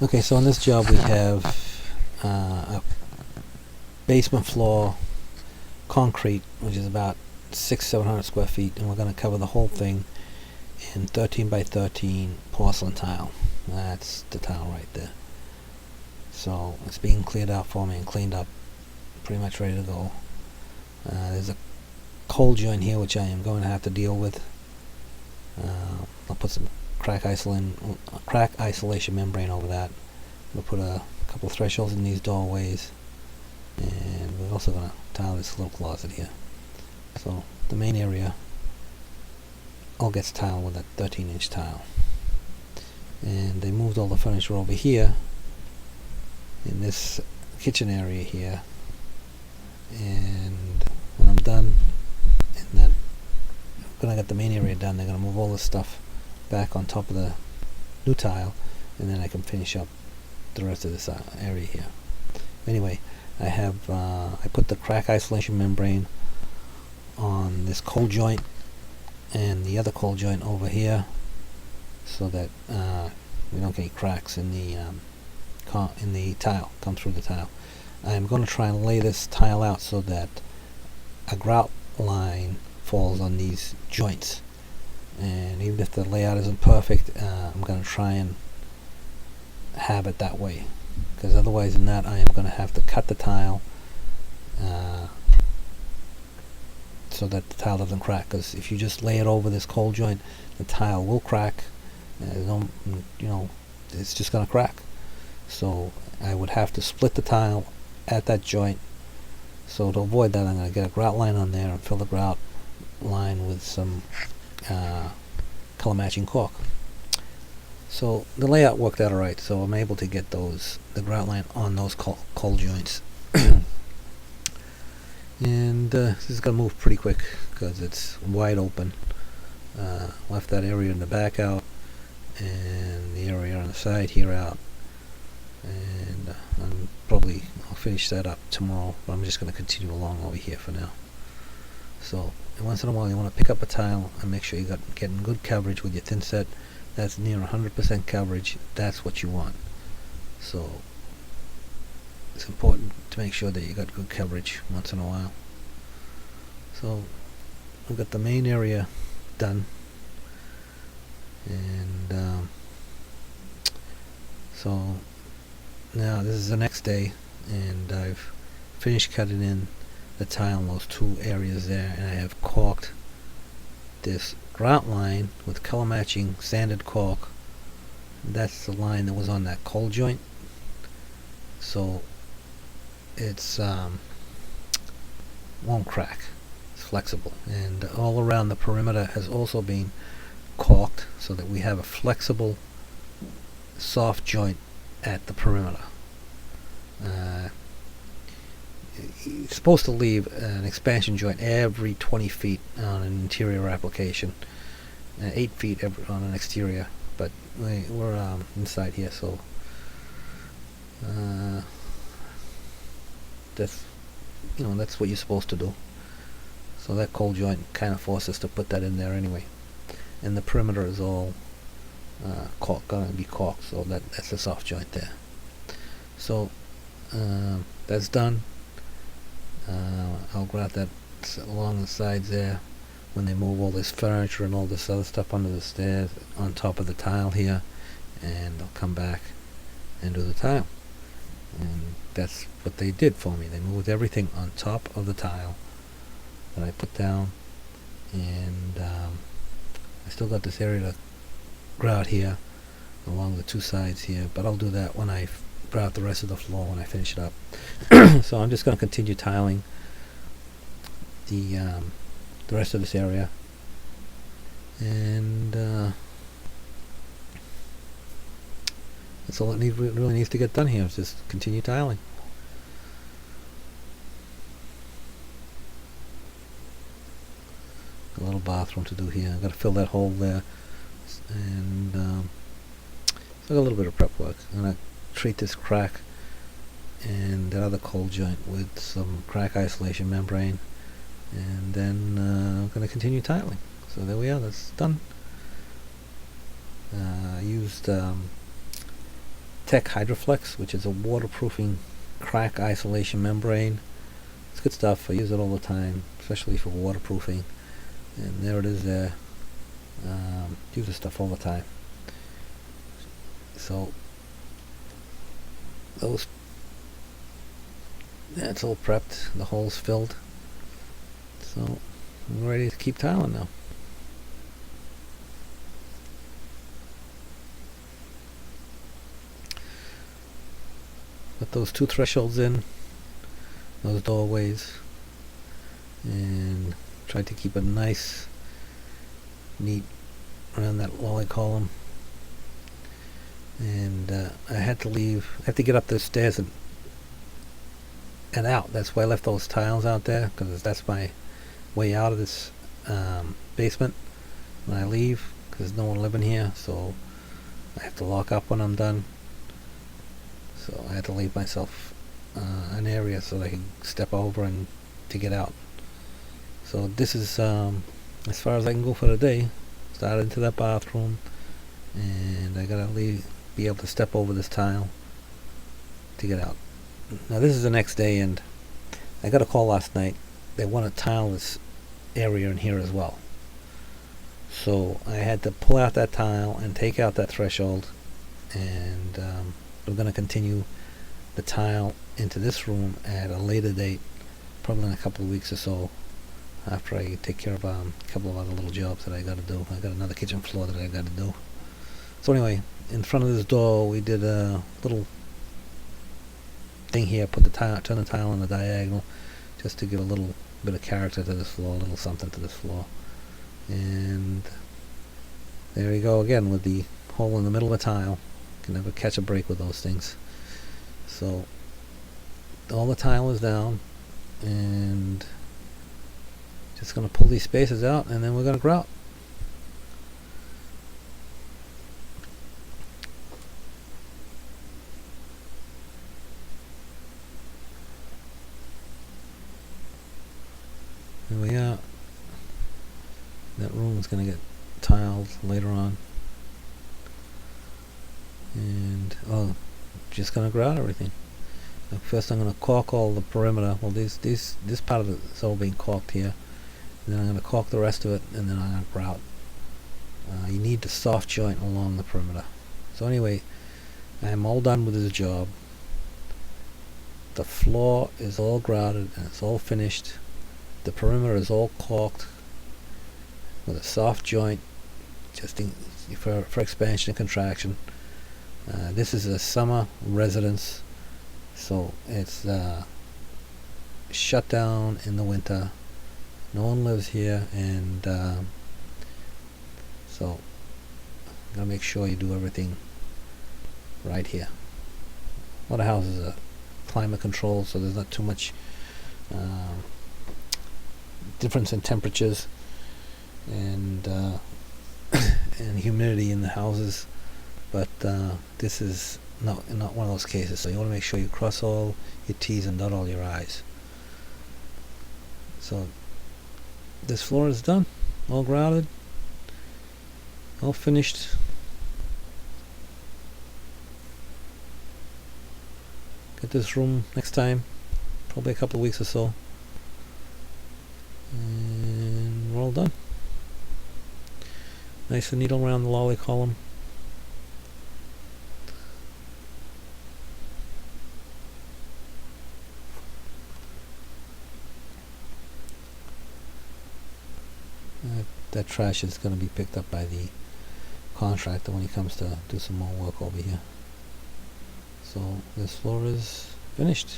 Okay, so on this job we have a basement floor concrete, which is about 700 square feet, and we're going to cover the whole thing in 13 by 13 porcelain tile. That's the tile right there. So it's being cleared out for me and cleaned up, pretty much ready to go. There's a cold joint here which I am going to have to deal with. I'll put some crack isolation membrane over that. We'll put a couple of thresholds in these doorways, and we're also going to tile this little closet here. So the main area all gets tiled with a 13-inch tile. And they moved all the furniture over here in this kitchen area here, and when I'm done and then when I get the main area done, they're going to move all this stuff back on top of the new tile, and then I can finish up the rest of this area here. Anyway, I put the crack isolation membrane on this cold joint and the other cold joint over here, so that we don't get any cracks in the tile, come through the tile. I'm going to try and lay this tile out so that a grout line falls on these joints, and even if the layout isn't perfect, I'm going to try and have it that way, because otherwise than that I am going to have to cut the tile so that the tile doesn't crack, because if you just lay it over this cold joint, the tile will crack. It's just going to crack. So I would have to split the tile at that joint. So to avoid that, I'm going to get a grout line on there and fill the grout line with some color matching caulk. So the layout worked out alright, so I'm able to get the grout line on those cold joints. And this is going to move pretty quick because it's wide open. Left that area in the back out and the area on the side here out, and I'll finish that up tomorrow, but I'm just going to continue along over here for now. So once in a while you want to pick up a tile and make sure you're getting good coverage with your thin set. That's near 100% coverage. That's what you want. So it's important to make sure that you got good coverage once in a while. So we've got the main area done, and so now this is the next day, and I've finished cutting in the tile in those two areas there, and I have caulked this grout line with color matching sanded caulk. That's the line that was on that cold joint, so it's won't crack. It's flexible, and all around the perimeter has also been caulked so that we have a flexible soft joint at the perimeter. You're supposed to leave an expansion joint every 20 feet on an interior application, 8 feet on an exterior, but we're inside here, so that's what you're supposed to do. So that cold joint kind of forces us to put that in there anyway, and the perimeter is all going to be caulked, so that's a soft joint there. So that's done. I'll grout that along the sides there when they move all this furniture and all this other stuff under the stairs on top of the tile here, and I'll come back and do the tile. And that's what they did for me. They moved everything on top of the tile that I put down, and I still got this area to grout here along the two sides here, but I'll do that when I grout the rest of the floor when I finish it up. So I'm just going to continue tiling the rest of this area, and that's all it really needs to get done here, is just continue tiling. A little bathroom to do here. I've got to fill that hole there, and so I got a little bit of prep work. I'm going to treat this crack and that other cold joint with some crack isolation membrane, and then I'm going to continue tiling. So there we are, that's done. I used Tech Hydroflex, which is a waterproofing crack isolation membrane. It's good stuff. I use it all the time, especially for waterproofing. And there it is there. Use this stuff all the time. So that's all prepped. The hole's filled. So I'm ready to keep tiling now. Put those 2 thresholds in, those doorways, and try to keep it nice, neat around that lolly column. And I had to get up the stairs and out. That's why I left those tiles out there, because that's my way out of this basement when I leave, because there's no one living here, so I have to lock up when I'm done. So I had to leave myself an area so that I can step over and to get out. So this is as far as I can go for the day. Start into that bathroom, and I gotta be able to step over this tile to get out. Now this is the next day, and I got a call last night. They want to tile this area in here as well. So I had to pull out that tile and take out that threshold, and we're going to continue the tile into this room at a later date, probably in a couple of weeks or so, after I take care of a couple of other little jobs that I got to do. I got another kitchen floor that I got to do. So anyway, in front of this door we did a little thing here, turn the tile on the diagonal, just to give a little bit of character to this floor, a little something to this floor. And there you go again with the hole in the middle of the tile. Can never catch a break with those things. So all the tile is down, and just going to pull these spaces out, and then we're going to grout. Here we are. That room is going to get tiled later on. And just gonna grout everything. Now first I'm gonna caulk all the perimeter. Well, this part of it is all being caulked here. And then I'm gonna caulk the rest of it, and then I'm gonna grout. You need the soft joint along the perimeter. So anyway, I'm all done with this job. The floor is all grouted and it's all finished. The perimeter is all caulked with a soft joint, just for expansion and contraction. This is a summer residence, so it's shut down in the winter. No one lives here, and so gotta make sure you do everything right here. A lot of houses are climate controlled, so there's not too much difference in temperatures and and humidity in the houses. But this is not one of those cases, so you want to make sure you cross all your T's and dot all your I's. So this floor is done, all grouted, all finished. Get this room next time, probably a couple of weeks or so, and we're all done. Nice and neat all around the lolly column. That trash is going to be picked up by the contractor when he comes to do some more work over here. So this floor is finished.